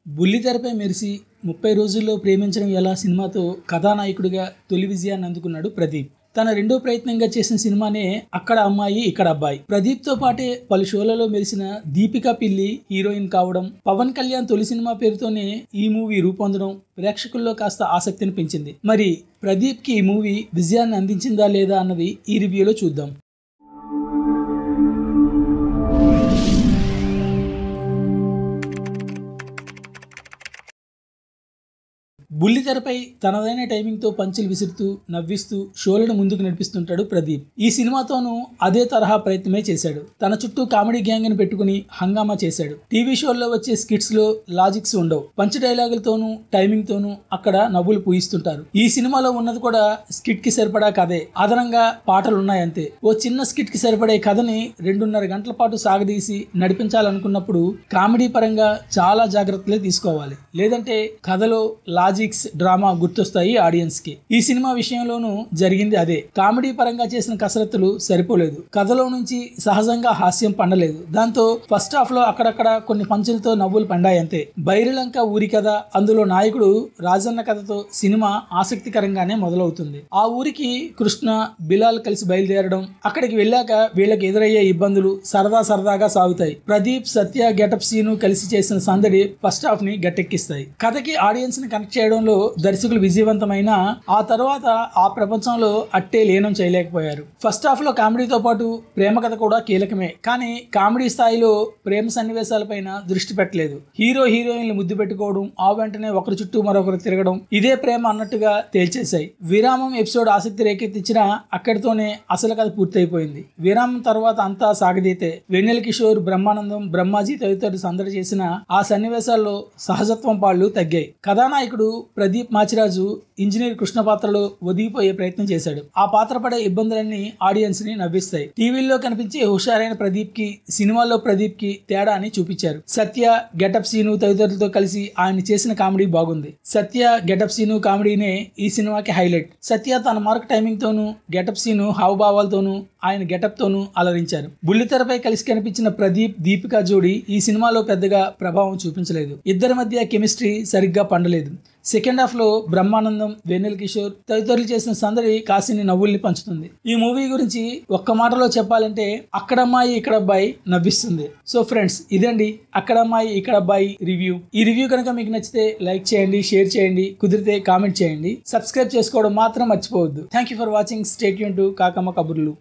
బుల్లితెరపై మెరిసి 30 రోజుల్లో ప్రేమించడం ఎలా సినిమాతో కథానాయకుడిగా తొలి విజయాన్ని అందుకున్నాడు ప్రదీప్. తన రెండో ప్రయత్నంగా చేసిన సినిమానే అక్కడ అమ్మాయి ఇక్కడ అబ్బాయి. ప్రదీప్తో పాటే పలు షోలలో మెరిసిన దీపికా పిల్లి హీరోయిన్ కావడం, పవన్ కళ్యాణ్ తొలి సినిమా పేరుతోనే ఈ మూవీ రూపొందడం ప్రేక్షకుల్లో కాస్త ఆసక్తిని పెంచింది. మరి ప్రదీప్కి ఈ మూవీ విజయాన్ని అందించిందా లేదా అన్నది ఈ రివ్యూలో చూద్దాం. బుల్లితెరపై తనదైన టైమింగ్తో పంచులు విసురుతూ నవ్విస్తూ షోలను ముందుకు నడిపిస్తుంటాడు ప్రదీప్. ఈ సినిమాతోనూ అదే తరహా ప్రయత్నమే చేశాడు. తన చుట్టూ కామెడీ గ్యాంగ్ ని పెట్టుకుని హంగామా చేశాడు. టీవీ షోల్లో వచ్చే స్కిట్స్ లో లాజిక్స్ ఉండవు. పంచ్ డైలాగులతోనూ టైమింగ్ తోనూ అక్కడ నవ్వులు పూయిస్తుంటారు. ఈ సినిమాలో ఉన్నది కూడా స్కిట్ కి సరిపడా కథే, అదనంగా పాటలు ఉన్నాయంతే. ఓ చిన్న స్కిట్ కి సరిపడే కథని 2.5 గంటల పాటు సాగదీసి నడిపించాలనుకున్నప్పుడు కామెడీ పరంగా చాలా జాగ్రత్తలే తీసుకోవాలి. లేదంటే కథలో లాజిక్ డ్రామా గుర్తొస్తాయి ఆడియన్స్ కి. ఈ సినిమా విషయంలోనూ జరిగింది అదే. కామెడీ పరంగా చేసిన కసరత్తులు సరిపోలేదు. కథలో నుంచి సహజంగా హాస్యం పండలేదు. దాంతో ఫస్ట్ హాఫ్ లో అక్కడక్కడ కొన్ని పంచులతో నవ్వులు పండాయంతే. బైరిలంక ఊరి కథ, అందులో నాయకుడు రాజన్న కథతో సినిమా ఆసక్తికరంగానే మొదలవుతుంది. ఆ ఊరికి కృష్ణ, బిలాల్ కలిసి బయలుదేరడం, అక్కడికి వెళ్ళాక వీళ్ళకి ఎదురయ్యే ఇబ్బందులు సరదాగా సాగుతాయి. ప్రదీప్, సత్య, గెటప్ సీను కలిసి చేసిన సందడి ఫస్ట్ హాఫ్ ని గట్టెక్కిస్తాయి. కథకి ఆడియన్స్ ని కనెక్ట్ చేయడంలో దర్శకులు విజయవంతమైన ఆ తర్వాత ఆ ప్రపంచంలో అట్టే లీనం చేయలేకపోయారు. ఫస్ట్ హాఫ్ లో కామెడీతో పాటు ప్రేమ కథ కూడా కీలకమే. కానీ కామెడీ స్థాయిలో ప్రేమ సన్నివేశాలపైన దృష్టి పెట్టలేదు. హీరో హీరోయిన్లు ముద్దు పెట్టుకోవడం, ఆ వెంటనే ఒకరి చుట్టూ మరొకరు తిరగడం ఇదే ప్రేమ అన్నట్టుగా తేల్చేశాయి. విరామం ఎపిసోడ్ ఆసక్తి రేకెత్తించినా అక్కడితోనే అసలు కథ పూర్తయిపోయింది. విరామం తర్వాత అంతా సాగదీతే. వెన్నెల కిషోర్, బ్రహ్మానందం, బ్రహ్మాజీ తదితరులు సందడి చేసిన ఆ సన్నివేశాల్లో సహజత్వం పాళ్లు తగ్గాయి. కథానాయకుడు ప్రదీప్ మాచిరాజు ఇంజనీర్ కృష్ణ పాత్రలో ఒదిగిపోయే ప్రయత్నం చేశాడు. ఆ పాత్ర పడే ఇబ్బందులన్నీ ఆడియన్స్ ని నవ్విస్తాయి. టీవీల్లో కనిపించే హుషారైన ప్రదీప్ కి సినిమాల్లో ప్రదీప్ కి తేడా అని చూపించారు. సత్య, గెటప్ సీను తదితరులతో కలిసి ఆయన చేసిన కామెడీ బాగుంది. సత్య, గెటప్ సీను కామెడీనే ఈ సినిమాకి హైలైట్. సత్య తన మార్క్ టైమింగ్ తోనూ, గెటప్ సీను హావభావాలతోనూ, ఆయన గెటప్ తోనూ అలరించారు. బుల్లితెరపై కలిసి కనిపించిన ప్రదీప్, దీపికా జోడీ ఈ సినిమాలో పెద్దగా ప్రభావం చూపించలేదు. ఇద్దరి మధ్య కెమిస్ట్రీ సరిగ్గా పండలేదు. సెకండ్ హాఫ్ లో బ్రహ్మానందం, వెన్నెల కిషోర్ తదితరులు చేసిన సందడి కాసిని నవ్వుల్ని పంచుతుంది. ఈ మూవీ గురించి ఒక్క మాటలో చెప్పాలంటే అక్కడమ్మాయి ఇక్కడ అబ్బాయి నవ్విస్తుంది. సో ఫ్రెండ్స్, ఇదండి అక్కడమ్మాయి ఇక్కడ అబ్బాయి రివ్యూ. ఈ రివ్యూ కనుక మీకు నచ్చితే లైక్ చేయండి, షేర్ చేయండి, కుదిరితే కామెంట్ చేయండి, సబ్స్క్రైబ్ చేసుకోవడం మాత్రం మర్చిపోవద్దు. Thank you for watching. Stay tune to Kakamma కబుర్లు.